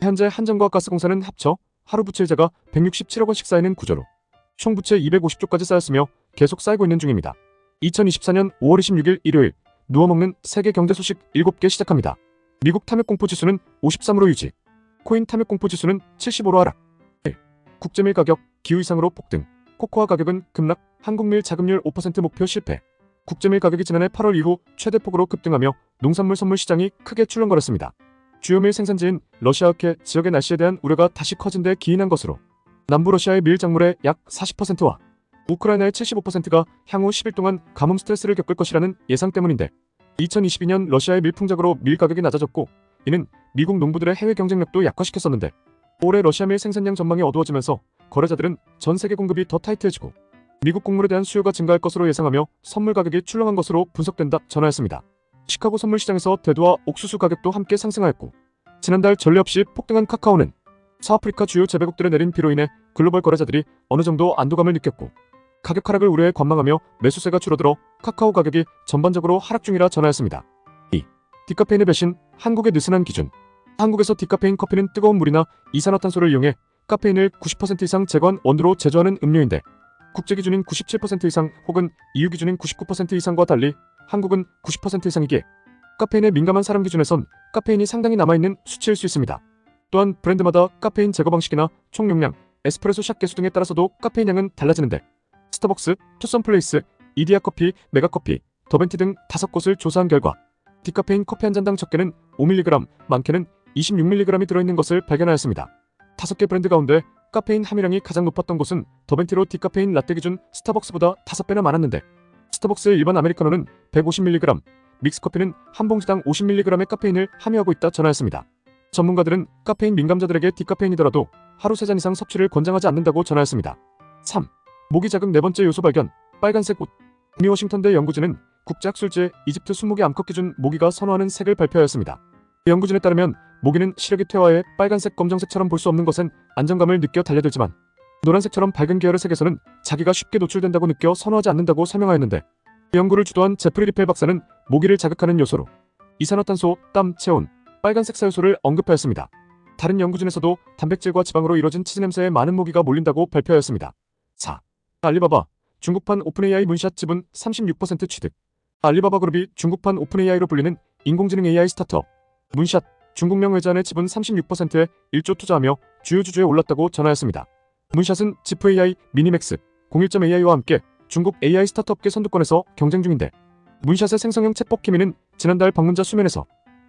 현재 한전과 가스공사는 합쳐 하루 부채 이자가 167억 원씩 쌓이는 구조로 총 부채 250조까지 쌓였으며 계속 쌓이고 있는 중입니다. 2024년 5월 26일 일요일 누워먹는 세계 경제 소식 7개 시작합니다. 미국 탐욕공포지수는 53으로 유지, 코인 탐욕공포지수는 75로 하락. 1. 국제밀 가격 기후 이상으로 폭등, 코코아 가격은 급락, 한국밀 자급률 5% 목표 실패. 국제밀 가격이 지난해 8월 이후 최대폭으로 급등하며 농산물 선물 시장이 크게 출렁거렸습니다. 주요 밀 생산지인 러시아흑해 지역의 날씨에 대한 우려가 다시 커진 데 기인한 것으로 남부 러시아의 밀 작물의 약 40%와 우크라이나의 75%가 향후 10일 동안 가뭄 스트레스를 겪을 것이라는 예상 때문인데 2022년 러시아의 밀 풍작으로 밀 가격이 낮아졌고 이는 미국 농부들의 해외 경쟁력도 약화시켰었는데 올해 러시아 밀 생산량 전망이 어두워지면서 거래자들은 전 세계 공급이 더 타이트해지고 미국 곡물에 대한 수요가 증가할 것으로 예상하며 선물 가격이 출렁한 것으로 분석된다 전하였습니다. 시카고 선물 시장에서 대두와 옥수수 가격도 함께 상승하였고 지난달 전례 없이 폭등한 카카오는 서아프리카 주요 재배국들에 내린 비로 인해 글로벌 거래자들이 어느 정도 안도감을 느꼈고 가격 하락을 우려해 관망하며 매수세가 줄어들어 카카오 가격이 전반적으로 하락 중이라 전하였습니다. 2. 디카페인의 배신, 한국의 느슨한 기준. 한국에서 디카페인 커피는 뜨거운 물이나 이산화탄소를 이용해 카페인을 90% 이상 제거한 원두로 제조하는 음료인데 국제기준인 97% 이상 혹은 EU 기준인 99% 이상과 달리 한국은 90% 이상이기에 카페인에 민감한 사람 기준에선 카페인이 상당히 남아있는 수치일 수 있습니다. 또한 브랜드마다 카페인 제거 방식이나 총용량, 에스프레소 샷 개수 등에 따라서도 카페인 양은 달라지는데 스타벅스, 투썸플레이스, 이디야커피, 메가커피, 더벤티 등 5곳을 조사한 결과 디카페인 커피 한 잔당 적게는 5mg, 많게는 26mg이 들어있는 것을 발견하였습니다. 5개 브랜드 가운데 카페인 함유량이 가장 높았던 곳은 더벤티로 디카페인 라떼 기준 스타벅스보다 5배나 많았는데 스타벅스의 일반 아메리카노는 150mg, 믹스커피는 한 봉지당 50mg의 카페인을 함유하고 있다 전하였습니다. 전문가들은 카페인 민감자들에게 디카페인이더라도 하루 3잔 이상 섭취를 권장하지 않는다고 전하였습니다. 3. 모기 자극 네 번째 요소 발견, 빨간색 옷. 미 워싱턴대 연구진은 국제학술지에 이집트 20개 암컷 기준 모기가 선호하는 색을 발표하였습니다. 연구진에 따르면 모기는 시력이 퇴화해 빨간색 검정색처럼 볼 수 없는 것엔 안정감을 느껴 달려들지만 노란색처럼 밝은 계열의 색에서는 자기가 쉽게 노출된다고 느껴 선호하지 않는다고 설명하였는데 연구를 주도한 제프리 리펠 박사는 모기를 자극하는 요소로 이산화탄소, 땀, 체온, 빨간색 사요소를 언급하였습니다. 다른 연구진에서도 단백질과 지방으로 이루어진 치즈 냄새에 많은 모기가 몰린다고 발표하였습니다. 4. 알리바바, 중국판 오픈AI 문샷 지분 36% 취득. 알리바바 그룹이 중국판 오픈AI로 불리는 인공지능 AI 스타트업 문샷, 중국명 회사의 지분 36%에 1조 투자하며 주요 주주에 올랐다고 전하였습니다. 문샷은 지프AI, 미니맥스, 01.AI와 함께 중국 AI 스타트업계 선두권에서 경쟁 중인데 문샷의 생성형 챗봇 키미는 지난달 방문자 수면에서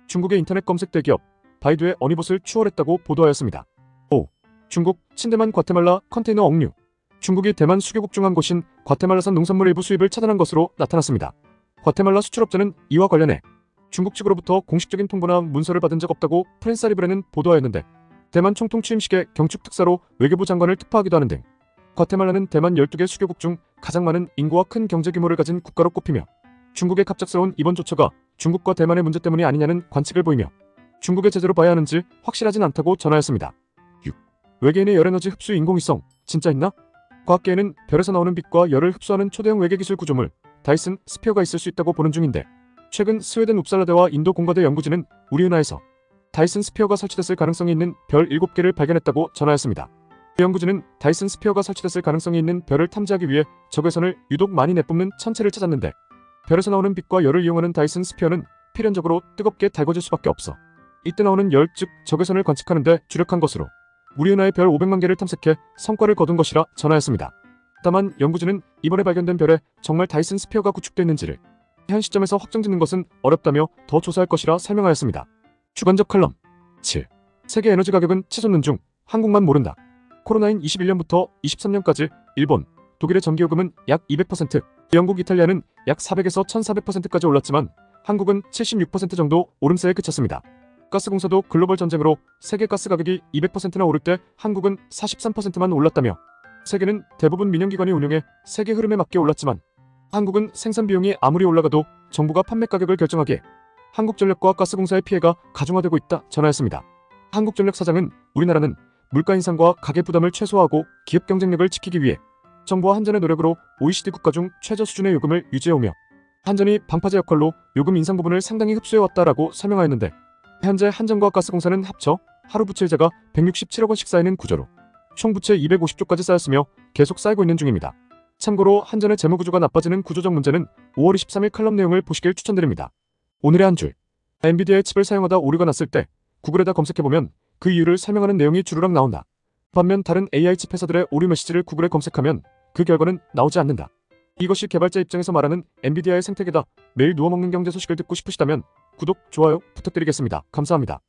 중국의 인터넷 검색 대기업 바이두의 어니봇을 추월했다고 보도하였습니다. 5. 중국, 친대만 과테말라 컨테이너 억류. 중국이 대만 수교국 중 한 곳인 과테말라산 농산물 일부 수입을 차단한 것으로 나타났습니다. 과테말라 수출업자는 이와 관련해 중국 측으로부터 공식적인 통보나 문서를 받은 적 없다고 프렌사 리브레는 보도하였는데 대만 총통 취임식에 경축 특사로 외교부 장관을 특파하기도 하는 등 과테말라는 대만 12개 수교국 중 가장 많은 인구와 큰 경제 규모를 가진 국가로 꼽히며 중국의 갑작스러운 이번 조처가 중국과 대만의 문제 때문이 아니냐는 관측을 보이며 중국의 제재로 봐야 하는지 확실하진 않다고 전하였습니다. 6. 외계인의 열에너지 흡수 인공위성 진짜 있나? 과학계에는 별에서 나오는 빛과 열을 흡수하는 초대형 외계기술 구조물 다이슨 스피어가 있을 수 있다고 보는 중인데 최근 스웨덴 웁살라대와 인도 공과대 연구진은 우리 은하에서 다이슨 스피어가 설치됐을 가능성이 있는 별 7개를 발견했다고 전하였습니다. 연구진은 다이슨 스피어가 설치됐을 가능성이 있는 별을 탐지하기 위해 적외선을 유독 많이 내뿜는 천체를 찾았는데 별에서 나오는 빛과 열을 이용하는 다이슨 스피어는 필연적으로 뜨겁게 달궈질 수밖에 없어 이때 나오는 열, 즉 적외선을 관측하는 데 주력한 것으로 우리 은하의 별 500만 개를 탐색해 성과를 거둔 것이라 전하였습니다. 다만 연구진은 이번에 발견된 별에 정말 다이슨 스피어가 구축되어 있는지를 현 시점에서 확정짓는 것은 어렵다며 더 조사할 것이라 설명하였습니다. 주관적 칼럼 7. 세계 에너지 가격은 치솟는 중 한국만 모른다. 코로나인 21년부터 23년까지 일본, 독일의 전기요금은 약 200%, 영국, 이탈리아는 약 400에서 1400%까지 올랐지만 한국은 76% 정도 오름세에 그쳤습니다. 가스공사도 글로벌 전쟁으로 세계 가스 가격이 200%나 오를 때 한국은 43%만 올랐다며 세계는 대부분 민영기관이 운영해 세계 흐름에 맞게 올랐지만 한국은 생산 비용이 아무리 올라가도 정부가 판매 가격을 결정하기에 한국전력과 가스공사의 피해가 가중화되고 있다 전하였습니다. 한국전력 사장은 우리나라는 물가 인상과 가계 부담을 최소화하고 기업 경쟁력을 지키기 위해 정부와 한전의 노력으로 OECD 국가 중 최저 수준의 요금을 유지해오며 한전이 방파제 역할로 요금 인상 부분을 상당히 흡수해왔다라고 설명하였는데 현재 한전과 가스공사는 합쳐 하루 부채이자가 167억 원씩 쌓이는 구조로 총 부채 250조까지 쌓였으며 계속 쌓이고 있는 중입니다. 참고로 한전의 재무구조가 나빠지는 구조적 문제는 5월 23일 칼럼 내용을 보시길 추천드립니다. 오늘의 한 줄. 엔비디아의 칩을 사용하다 오류가 났을 때 구글에다 검색해보면 그 이유를 설명하는 내용이 주르륵 나온다. 반면 다른 AI 칩 회사들의 오류 메시지를 구글에 검색하면 그 결과는 나오지 않는다. 이것이 개발자 입장에서 말하는 엔비디아의 생태계다. 매일 누워먹는 경제 소식을 듣고 싶으시다면 구독, 좋아요 부탁드리겠습니다. 감사합니다.